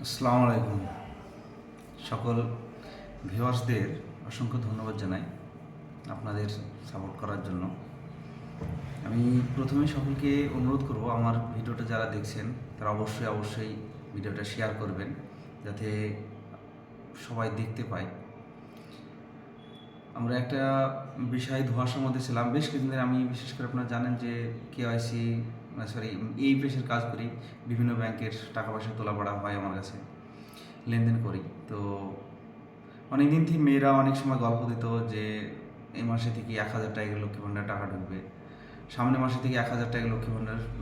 আসসালামু আলাইকুম। সকল ভিউয়ার্সদের অসংখ্য ধন্যবাদ জানাই আপনাদের সাপোর্ট করার জন্য। আমি প্রথমেই সকলকে অনুরোধ করব, আমার ভিডিওটা যারা দেখছেন তারা অবশ্যই ভিডিওটা শেয়ার করবেন, যাতে সবাই দেখতে পায়। আমরা একটা বিষয় ধোঁয়াশার মধ্যে ছিলাম বেশ কিছুদিন ধরে। আমি বিশেষ করে আপনারা জানেন যে কেওয়াইসি এই পেশার কাজ করি, বিভিন্ন ব্যাংকের টাকা পয়সা তোলা পড়া হয় আমার কাছে, লেনদেন করি। তো অনেক দিন থেকে মেয়েরা অনেক সময় গল্প দিত যে এই মাসে থেকে 1,000 টাকা লক্ষ্মী ভাণ্ডারে টাকা ঢুকবে, সামনের মাসে থেকে 1,000 টাকা লক্ষ্মী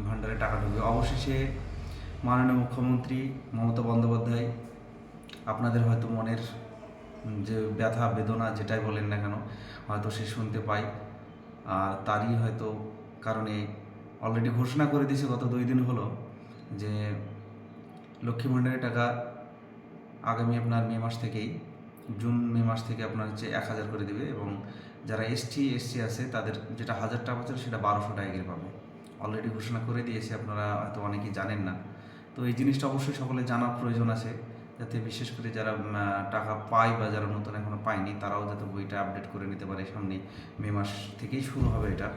ভাণ্ডারে টাকা ঢুকবে। অবশেষে মাননীয় মুখ্যমন্ত্রী মমতা বন্দ্যোপাধ্যায় আপনাদের হয়তো মনের যে ব্যথা বেদনা যেটাই বলেন না কেন, হয়তো সে শুনতে পায়। আর তারই হয়তো কারণে অলরেডি ঘোষণা করে দিয়েছে গত 2 দিন হলো যে লক্ষ্মী ভাণ্ডারের টাকা আগামী আপনার মে মাস থেকে আপনার হচ্ছে 1,000 করে দেবে, এবং যারা এসসি আছে তাদের যেটা 1,000 টাকা ছিল সেটা 1,200 টাকা করে পাবে। অলরেডি ঘোষণা করে দিয়েছে, আপনারা হয়তো অনেকেই জানেন না। তো এই জিনিসটা অবশ্যই সকলে জানার প্রয়োজন আছে, যাতে বিশেষ করে যারা টাকা পায় বা যারা নতুন এখনও পায়নি তারাও যাতে বইটা আপডেট করে নিতে পারে। সামনে মে মাস থেকেই শুরু হবে এটা।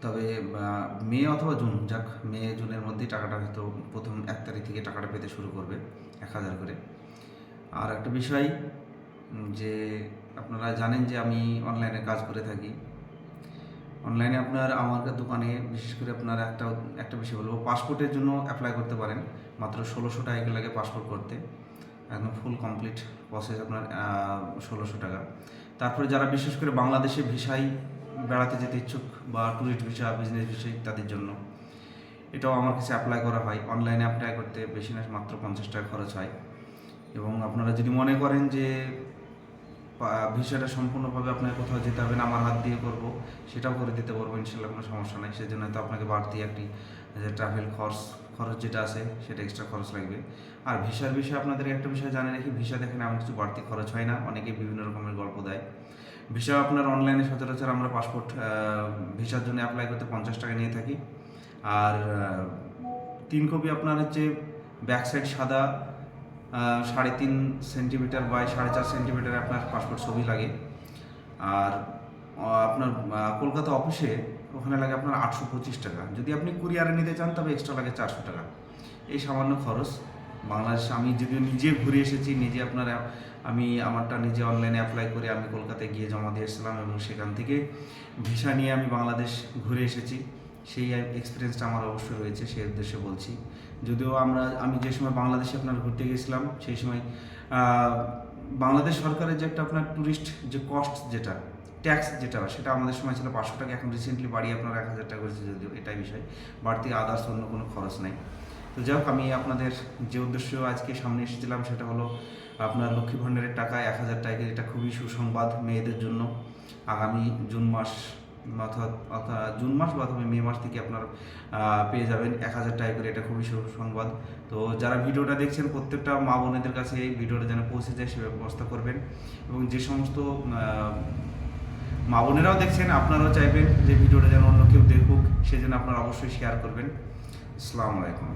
তবে মে অথবা জুন, মে জুনের মধ্যেই টাকাটা হয়তো প্রথম 1 তারিখ থেকে টাকাটা পেতে শুরু করবে 1,000 করে। আর একটা বিষয় যে আপনারা জানেন যে আমি অনলাইনে কাজ করে থাকি। অনলাইনে আপনার আমার দোকানে বিশেষ করে আপনার একটা বিষয় বলবো, পাসপোর্টের জন্য অ্যাপ্লাই করতে পারেন। মাত্র 1,600 টাকা লাগে পাসপোর্ট করতে, একদম ফুল কমপ্লিট প্রসেস আপনার 1,600 টাকা। তারপরে যারা বিশেষ করে বাংলাদেশে ভিসায় বেড়াতে যেতে ইচ্ছুক বা ট্যুরিস্ট ভিসা, বিজনেস ভিসা ইত্যাদির জন্য, এটাও আমার কাছে অ্যাপ্লাই করা হয়। অনলাইনে অ্যাপ্লাই করতে বেশি না, মাত্র 50 টাকা খরচ হয়। এবং আপনারা যদি মনে করেন যে ভিসাটা সম্পূর্ণভাবে আপনাকে কোথাও যেতে হবে না, আমার হাত দিয়ে করব, সেটাও করে দিতে পারবো ইনশাল্লাহ, কোনো সমস্যা নেই। সেজন্য হয়তো আপনাকে বাড়তি একটি যে ট্রাভেল খরচ যেটা আছে সেটা এক্সট্রা খরচ লাগবে। আর ভিসার বিষয়ে আপনাদের একটা বিষয় জানিয়ে রাখি, ভিসা দেখেন এমন কিছু বাড়তি খরচ হয় না। অনেকে বিভিন্ন রকমের গল্প দেয়। ভিসা আপনার অনলাইনে সচরাচর আমরা পাসপোর্ট ভিসার জন্য অ্যাপ্লাই করতে 50 টাকা নিয়ে থাকি। আর 3 কপি আপনার হচ্ছে ব্যাক সাইড সাদা 3.5 সেন্টিমিটার বাই 4.5 সেন্টিমিটার আপনার পাসপোর্ট ছবি লাগে। আর আপনার কলকাতা অফিসে ওখানে লাগে আপনার 825 টাকা। যদি আপনি কুরিয়ারে নিতে চান তবে এক্সট্রা লাগে 400 টাকা। এই সামান্য খরচ। বাংলাদেশে আমি যদিও নিজে ঘুরে এসেছি, আমি আমারটা নিজে অনলাইনে অ্যাপ্লাই করে আমি কলকাতায় গিয়ে জমা দিয়ে এসেছিলাম, এবং সেখান থেকে ভিসা নিয়ে আমি বাংলাদেশ ঘুরে এসেছি। সেই এক্সপিরিয়েন্সটা আমার অবশ্যই রয়েছে, সেই উদ্দেশ্যে বলছি। যদিও আমি যে সময় বাংলাদেশে আপনার ঘুরতে গেছিলাম, সেই সময় বাংলাদেশ সরকারের যে একটা আপনার ট্যুরিস্ট যে কস্ট যেটা ট্যাক্স যেটা সেটা আমাদের সময় ছিল 500 টাকা, এখন রিসেন্টলি বাড়িয়ে আপনার 1,000 টাকা করেছে। যদিও এটাই বিষয়, বাড়তি আদার্স অন্য কোনো খরচ নাই। তো যাই হোক, আমি আপনাদের যে উদ্দেশ্য আজকে সামনে এসেছিলাম সেটা হলো আপনার লক্ষ্মী ভাণ্ডারের টাকা 1,000 টাকা। এটা খুবই সুসংবাদ মেয়েদের জন্য। আগামী জুন মাস বা মে মাস থেকে আপনার পেয়ে যাবেন 1,000 টাকা করে। এটা খুবই সুসংবাদ। তো যারা ভিডিওটা দেখছেন প্রত্যেকটা মা বোনেদের কাছে এই ভিডিওটা যেন পৌঁছে যায় সে ব্যবস্থা করবেন, এবং যে সমস্ত মা বোনেরাও দেখছেন আপনারাও চাইবেন যে ভিডিওটা যেন অন্য কেউ দেখুক, সেজন্য আপনারা অবশ্যই শেয়ার করবেন। আসসালামু আলাইকুম।